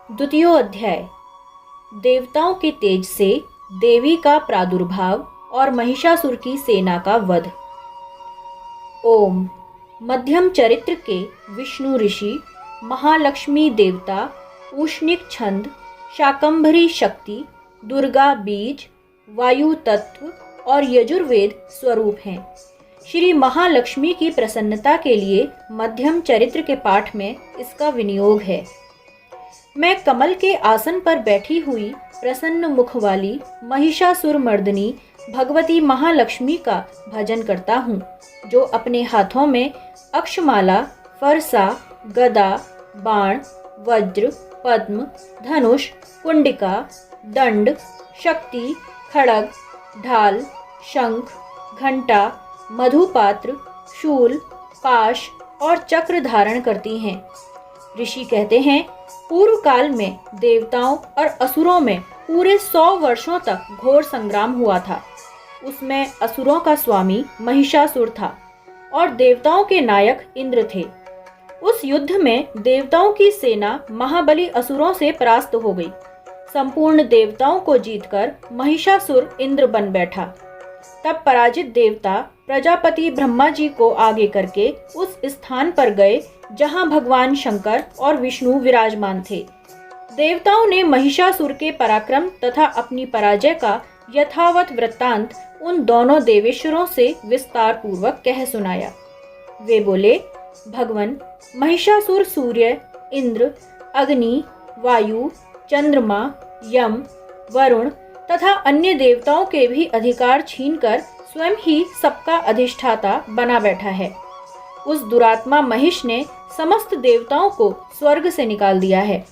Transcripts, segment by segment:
द्वितीयोऽध्याय। देवताओं के तेज से देवी का प्रादुर्भाव और महिषासुर की सेना का वध। ओम। मध्यम चरित्र के विष्णु ऋषि, महालक्ष्मी देवता, उष्णिक छंद, शाकंभरी शक्ति, दुर्गा बीज, वायु तत्व और यजुर्वेद स्वरूप हैं। श्री महालक्ष्मी की प्रसन्नता के लिए मध्यम चरित्र के पाठ में इसका विनियोग है। मैं कमल के आसन पर बैठी हुई प्रसन्न मुख वाली महिषासुर मर्दिनी भगवती महालक्ष्मी का भजन करता हूँ, जो अपने हाथों में अक्षमाला, फरसा, गदा, बाण, वज्र, पद्म, धनुष, कुंडिका, दंड, शक्ति, खड़ग, ढाल, शंख, घंटा, मधुपात्र, शूल, पाश और चक्र धारण करती हैं। ऋषि कहते हैं, पूर्व काल में देवताओं और असुरों में पूरे 100 वर्षों तक घोर संग्राम हुआ था। उसमें असुरों का स्वामी महिषासुर था और देवताओं के नायक इंद्र थे। उस युद्ध में देवताओं की सेना महाबली असुरों से परास्त हो गई। संपूर्ण देवताओं को जीतकर महिषासुर इंद्र बन बैठा। तब पराजित देवता प्रजापति ब्रह्मा जी को आगे करके उस स्थान पर गए जहां भगवान शंकर और विष्णु विराजमान थे। देवताओं ने महिषासुर के पराक्रम तथा अपनी पराजय का यथावत वृत्तांत उन दोनों देवेश्वरों से विस्तार पूर्वक कह सुनाया। वे बोले, भगवान, महिषासुर सूर्य, इंद्र, अग्नि, वायु, चंद्रमा, यम, वरुण तथा अन्य देवताओं के भी अधिकार छीनकर स्वयं ही सबका अधिष्ठाता बना बैठा है। उस दुरात्मा महिष ने समस्त देवताओं को स्वर्ग से निकाल दिया है।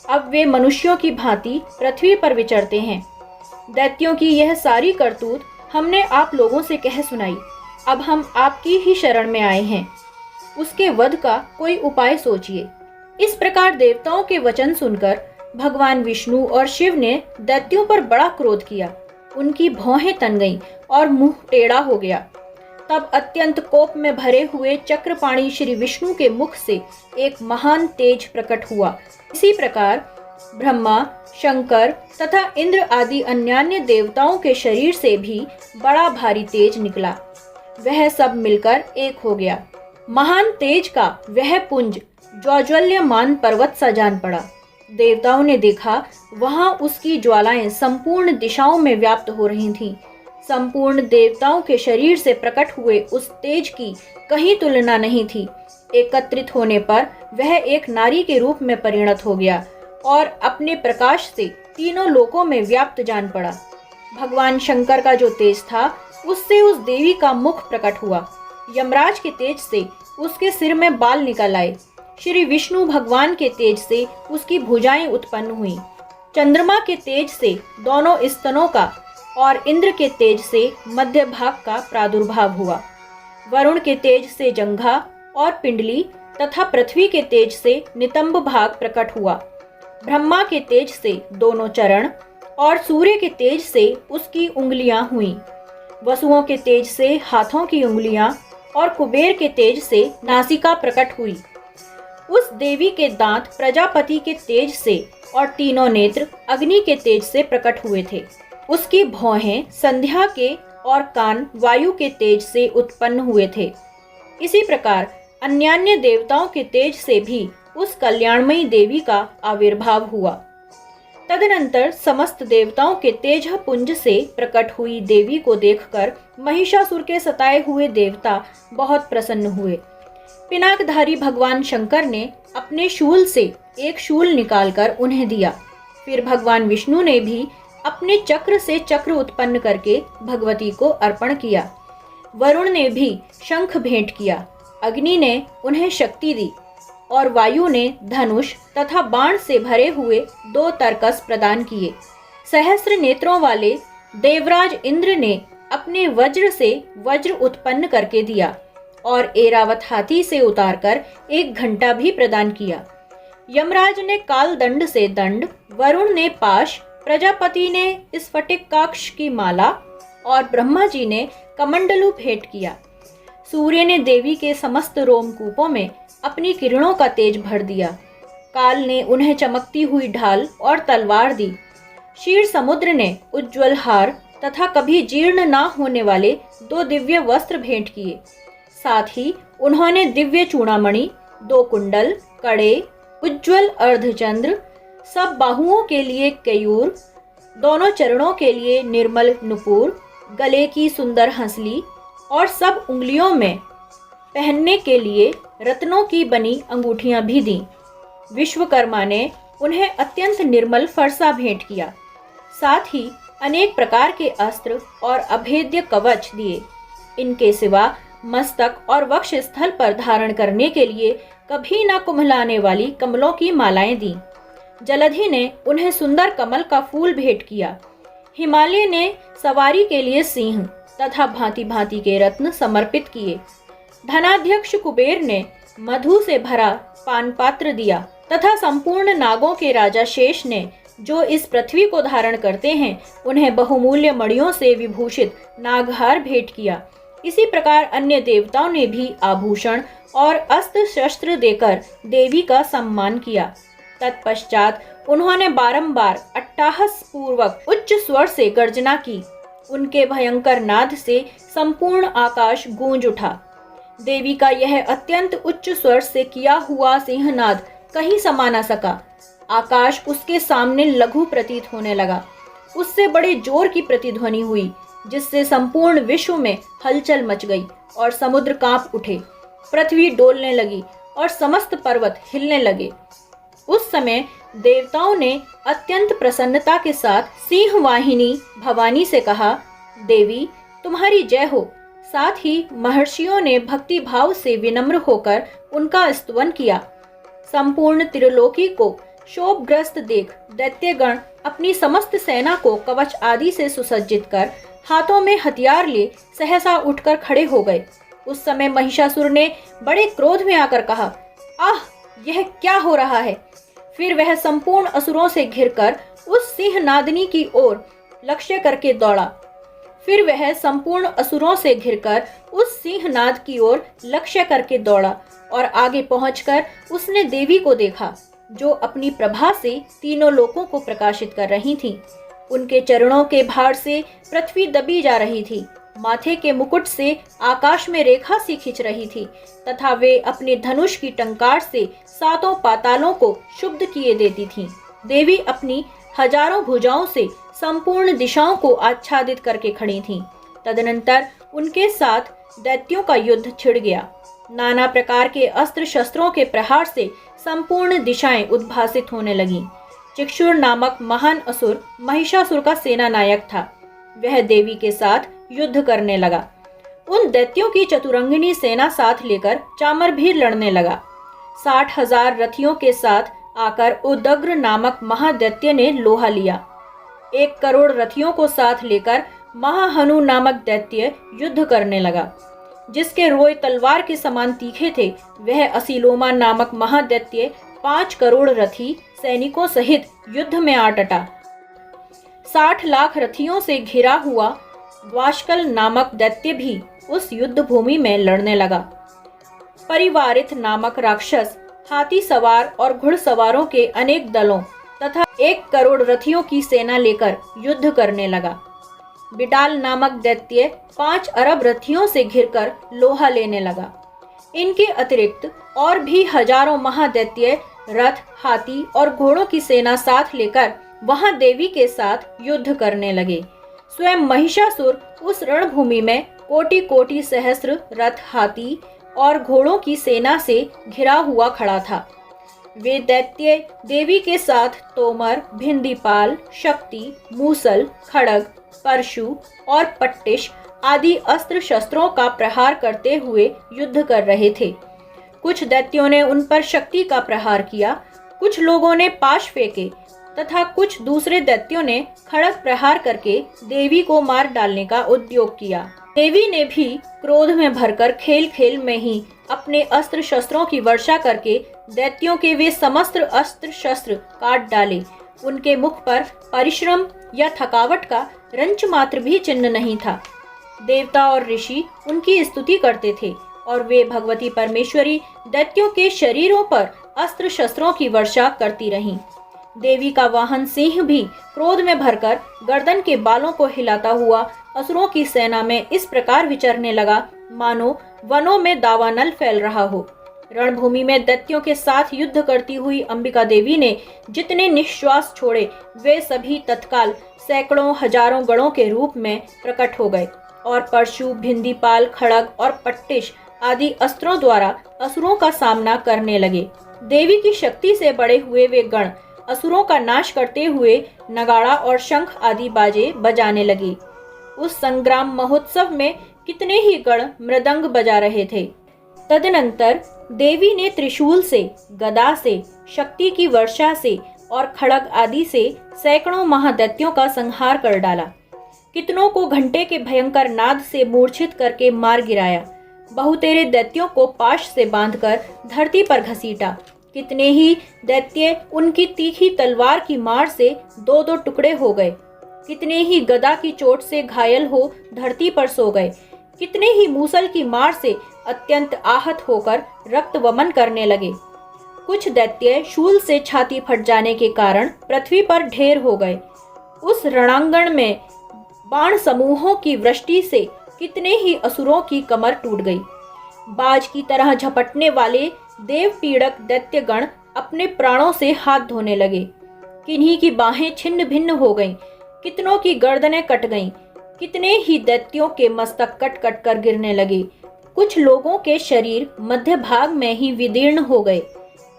अब वे मनुष्यों की भांति पृथ्वी पर विचरते हैं। दैत्यों की यह सारी करतूत हमने आप लोगों से कह सुनाई। अब हम आपकी ही शरण में आए हैं। उसके वध का कोई उपाय सोचिए। इस प्रकार देवताओं के वचन सुनकर भगवान विष्णु और शिव ने दैत्यों पर बड़ा क्रोध किया। उनकी भौहें तन गईं और मुंह टेढ़ा हो गया। तब अत्यंत कोप में भरे हुए चक्रपाणी श्री विष्णु के मुख से एक महान तेज प्रकट हुआ। इसी प्रकार ब्रह्मा, शंकर तथा इंद्र आदि अन्यान्य देवताओं के शरीर से भी बड़ा भारी तेज निकला। वह सब मिलकर एक हो गया। महान तेज का वह पुंज ज्वाज्वल्यमान पर्वत सा जान पड़ा। देवताओं ने देखा, वहां उसकी ज्वालाएं संपूर्ण दिशाओं में व्याप्त हो रही थीं। संपूर्ण देवताओं के शरीर से प्रकट हुए उस तेज की कहीं तुलना नहीं थी। एकत्रित होने पर वह एक नारी के रूप में परिणत हो गया और अपने प्रकाश से तीनों लोकों में व्याप्त जान पड़ा। भगवान शंकर का जो तेज था, उससे उस देवी का मुख प्रकट हुआ। यमराज के तेज से उसके सिर में बाल निकल आए। श्री विष्णु भगवान के तेज से उसकी भुजाएं उत्पन्न हुई। चंद्रमा के तेज से दोनों स्तनों का और इंद्र के तेज से मध्य भाग का प्रादुर्भाव हुआ। वरुण के तेज से जंघा और पिंडली तथा पृथ्वी के तेज से नितंब भाग प्रकट हुआ। ब्रह्मा के तेज से दोनों चरण और सूर्य के तेज से उसकी उंगलियां हुईं। वसुओं के तेज से हाथों की उंगलियां और कुबेर के तेज से नासिका प्रकट हुई। उस देवी के दांत प्रजापति के तेज से और तीनों नेत्र अग्नि के तेज से प्रकट हुए थे। उसकी भौहें संध्या के और कान वायु के तेज से उत्पन्न हुए थे। इसी प्रकार अन्यान्य देवताओं के तेज से भी उस कल्याणमयी देवी का आविर्भाव हुआ। तदनंतर समस्त देवताओं के तेज पुंज से प्रकट हुई देवी को देखकर महिषासुर के सताए हुए देवता बहुत प्रसन्न हुए। पिनाकधारी भगवान शंकर ने अपने शूल से एक शूल निकालकर उन्हें दिया। फिर भगवान विष्णु ने भी अपने चक्र से चक्र उत्पन्न करके भगवती को अर्पण किया। वरुण ने भी शंख भेंट किया। अग्नि ने उन्हें शक्ति दी और वायु ने धनुष तथा बाण से भरे हुए 2 तरकस प्रदान किए। सहस्र नेत्रों वाले देवराज इंद्र ने अपने वज्र से वज्र उत्पन्न करके दिया और ऐरावत हाथी से उतारकर एक घंटा भी प्रदान किया। यमराज ने काल दंड से दंड, वरुण ने पाश, प्रजापति ने स्फटिकाक्ष की माला और ब्रह्मा जी ने कमंडलू भेंट किया। सूर्य ने देवी के समस्त रोमकूपों में अपनी किरणों का तेज भर दिया। काल ने उन्हें चमकती हुई ढाल और तलवार दी। क्षीर समुद्र ने उज्ज्वल हार तथा कभी जीर्ण ना होने वाले 2 दिव्य वस्त्र भेंट किए। साथ ही उन्होंने दिव्य चूड़ामणि, 2 कुंडल, कड़े, उज्ज्वल अर्धचंद्र, सब बाहुओं के लिए केयूर, दोनों चरणों के लिए निर्मल नुपुर, गले की सुंदर हंसली और सब उंगलियों में पहनने के लिए रत्नों की बनी अंगूठियां भी दी। विश्वकर्मा ने उन्हें अत्यंत निर्मल फरसा भेंट किया। साथ ही अनेक प्रकार के अस्त्र और अभेद्य कवच दिए। इनके सिवा मस्तक और वक्ष स्थल पर धारण करने के लिए कभी न कुम्हलाने वाली कमलों की मालाएं दी। जलधि ने उन्हें सुंदर कमल का फूल भेंट किया। हिमालय ने सवारी के लिए सिंह तथा भांति भांति के रत्न समर्पित किए। धनाध्यक्ष कुबेर ने मधु से भरा पान पात्र दिया तथा संपूर्ण नागों के राजा शेष ने, जो इस पृथ्वी को धारण करते हैं, उन्हें बहुमूल्य मणियों से विभूषित नागहार भेंट किया। इसी प्रकार अन्य देवताओं ने भी आभूषण और अस्त्र शस्त्र देकर देवी का सम्मान किया। तत्पश्चात उन्होंने बारंबार अट्टहास पूर्वक उच्च स्वर से गर्जना की। उनके भयंकर नाद से संपूर्ण आकाश गूंज उठा। देवी का यह अत्यंत उच्च स्वर से किया हुआ सिंहनाद कहीं समा न सका। आकाश उसके सामने लघु प्रतीत होने लगा। उससे बड़े जोर की प्रतिध्वनि हुई, जिससे संपूर्ण विश्व में हलचल मच गई और समुद्र कांप उठे, पृथ्वी डोलने लगी और समस्त पर्वत हिलने लगे। उस समय देवताओं ने अत्यंत प्रसन्नता के साथ सिंह वाहिनी भवानी से कहा, देवी तुम्हारी जय हो। साथ ही महर्षियों ने भक्ति भाव से विनम्र होकर उनका स्तवन किया। संपूर्ण त्रिलोकी को शोभग्रस्त देख दैत्यगण अपनी समस्त सेना को कवच आदि से सुसज्जित कर हाथों में हथियार ले सहसा उठकर खड़े हो गए। उस समय महिषासुर ने बड़े क्रोध में आकर कहा, आह, यह क्या हो रहा है। फिर वह संपूर्ण असुरों से घिरकर उस सिंहनादिनी की ओर लक्ष्य करके दौड़ा। उस सिंहनाद की ओर लक्ष्य करके दौड़ा और आगे पहुंचकर उसने देवी को देखा, जो अपनी प्रभा से तीनों लोकों को प्रकाशित कर रही थीं। उनके चरणों के भार से पृथ्वी दबी जा रही थी। माथे के मुकुट से आकाश में रेखा सी खिंच रही थी तथा वे अपने धनुष की टंकार से 7 पातालों को शुद्ध किए देती थीं। देवी अपनी हजारों भुजाओं से संपूर्ण दिशाओं को आच्छादित करके खड़ी थीं। तदनंतर उनके साथ दैत्यों का युद्ध छिड़ गया। नाना प्रकार के अस्त्र शस्त्रों के प्रहार से संपूर्ण दिशाएं उद्भासित होने लगीं। चिक्षुर नामक महान असुर महिषासुर का सेना नायक था। वह देवी के साथ युद्ध करने लगा। उन दैत्यों की चतुरंगिनी सेना साथ लेकर चामर भी लड़ने लगा। 60,000 रथियों के साथ आकर उदग्र नामक महादैत्य ने लोहा लिया। 1 करोड़ रथियों को साथ लेकर महाहनु नामक दैत्य युद्ध करने लगा। जिसके रोए तलवार के समान तीखे थे, वह असीलोमा नामक महादैत्य 5 करोड़ रथी सैनिकों सहित युद्ध में आ डटा। 60 लाख रथियों से घिरा हुआ वाशकल नामक दैत्य भी उस युद्ध भूमि में लड़ने लगा। परिवारित नामक राक्षस हाथी सवार और घुड़सवारों के अनेक दलों तथा 1 करोड़ रथियों की सेना लेकर युद्ध करने लगा। बिडाल नामक दैत्य 5 अरब रथियों से घिरकर लोहा लेने लगा। इनके अतिरिक्त और भी हजारों महादैत्य रथ, हाथी और घोड़ों की सेना साथ लेकर वहां देवी के साथ युद्ध करने लगे। स्वयं महिषासुर उस रणभूमि में कोटि कोटि सहस्त्र रथ, हाथी और घोड़ों की सेना से घिरा हुआ खड़ा था। वे दैत्य देवी के साथ तोमर, भिंदीपाल, शक्ति, मूसल, खड़ग, परशु और पट्टिश आदि अस्त्र शस्त्रों का प्रहार करते हुए युद्ध कर रहे थे। कुछ दैत्यों ने उन पर शक्ति का प्रहार किया, कुछ लोगों ने पाश फेंके तथा कुछ दूसरे दैत्यों ने खड़ग प्रहार करके देवी को मार डालने का उद्योग किया। देवी ने भी क्रोध में भरकर खेल खेल में ही अपने अस्त्र शस्त्रों की वर्षा करके दैत्यों के वे समस्त अस्त्र शस्त्र काट डाले। उनके मुख पर परिश्रम या थकावट का रंच मात्र भी चिन्ह नहीं था। देवता और ऋषि उनकी स्तुति करते थे और वे भगवती परमेश्वरी दैत्यों के शरीरों पर अस्त्र शस्त्रों की वर्षा करती रहीं। देवी का वाहन सिंह भी क्रोध में भरकर गर्दन के बालों को हिलाता हुआ असुरों की सेना में इस प्रकार विचरने लगा मानो वनों में दावानल फैल रहा हो। रणभूमि में दैत्यों के साथ युद्ध करती हुई अंबिका देवी ने जितने निश्वास छोड़े वे सभी तत्काल सैकड़ों हजारों गणों के रूप में प्रकट हो गए और परशु, भिंदीपाल, खड़ग और पट्टिश आदि अस्त्रों द्वारा असुरों का सामना करने लगे। देवी की शक्ति से बड़े हुए वे गण असुरों का नाश करते हुए नगाड़ा और शंख आदि बाजे बजाने लगे। उस संग्राम महोत्सव में कितने ही गण मृदंग बजा रहे थे। तदनंतर देवी ने त्रिशूल से, गदा से, शक्ति की वर्षा से और खड़ग आदि से सैकड़ों महादैत्यों का संहार कर डाला। कितनों को घंटे के भयंकर नाद से मूर्छित करके मार गिराया। बहुतेरे दैत्यों को पाश से बांधकर धरती पर घसीटा। कितने ही दैत्य उनकी तीखी तलवार की मार से दो दो टुकड़े हो गए। कितने ही गदा की चोट से घायल हो धरती पर सो गए। कितने ही मूसल की मार से अत्यंत आहत होकर रक्त वमन करने लगे। कुछ दैत्य शूल से छाती फट जाने के कारण पृथ्वी पर ढेर हो गए। उस रणांगण में बाण समूहों की वृष्टि से कितने ही असुरों की कमर टूट गई। बाज की तरह झपटने वाले देव पीड़क दैत्यगण अपने प्राणों से हाथ धोने लगे। किन्हीं की बाहें छिन्न भिन्न हो गईं, कितनों की गर्दनें कट गईं, कितने ही दैत्यों के मस्तक कट कट कर गिरने लगे। कुछ लोगों के शरीर मध्य भाग में ही विदीर्ण हो गए।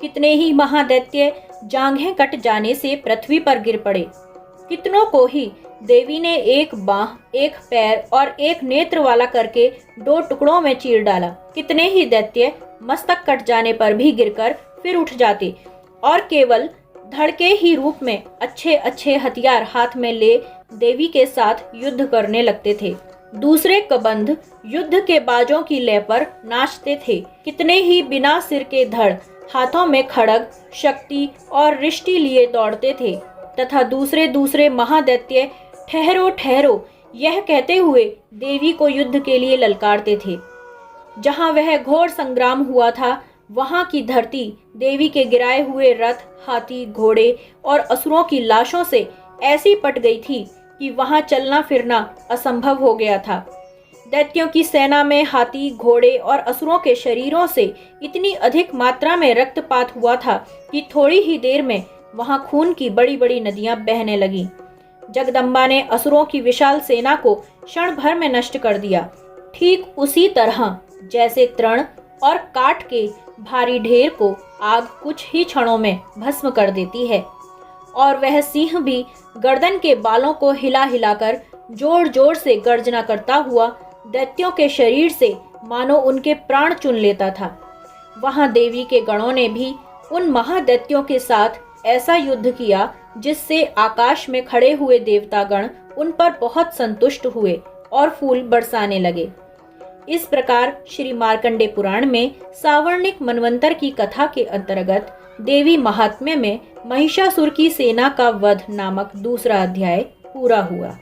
कितने ही महादैत्य जांघें कट जाने से पृथ्वी पर गिर पड़े। कितनों को ही देवी ने एक बाह, एक पैर और एक नेत्र वाला करके दो टुकड़ों में चीर डाला। कितने ही दैत्य मस्तक कट जाने पर भी गिरकर फिर उठ जाते और केवल धड़के ही रूप में अच्छे अच्छे हथियार हाथ में ले देवी के साथ युद्ध करने लगते थे। दूसरे कबंध युद्ध के बाजों की लय पर नाचते थे। कितने ही बिना सिर के धड़ हाथों में खड़ग, शक्ति और रिष्टि लिए दौड़ते थे तथा दूसरे दूसरे महादैत्य ठहरो ठहरो यह कहते हुए देवी को युद्ध के लिए ललकारते थे। जहां वह घोर संग्राम हुआ था वहां की धरती देवी के गिराए हुए रथ, हाथी, घोड़े और असुरों की लाशों से ऐसी पट गई थी कि वहां चलना फिरना असंभव हो गया था। दैत्यों की सेना में हाथी, घोड़े और असुरों के शरीरों से इतनी अधिक मात्रा में रक्तपात हुआ था कि थोड़ी ही देर में वहां खून की बड़ी बड़ी नदियां बहने लगीं। जगदम्बा ने असुरों की विशाल सेना को क्षण भर में नष्ट कर दिया। ठीक उसी तरह जैसे तृण और काठ के भारी ढेर को आग कुछ ही क्षणों में भस्म कर देती है। और वह सिंह भी गर्दन के बालों को हिला हिलाकर जोर जोर से गर्जना करता हुआ दैत्यों के शरीर से मानो उनके प्राण चुन लेता था। वहां देवी के गणों ने भी उन महादैत्यों के साथ ऐसा युद्ध किया जिससे आकाश में खड़े हुए देवतागण उन पर बहुत संतुष्ट हुए और फूल बरसाने लगे। इस प्रकार श्री मार्कंडे पुराण में सावर्णिक मनवंतर की कथा के अंतर्गत देवी महात्म्य में महिषासुर की सेना का वध नामक दूसरा अध्याय पूरा हुआ।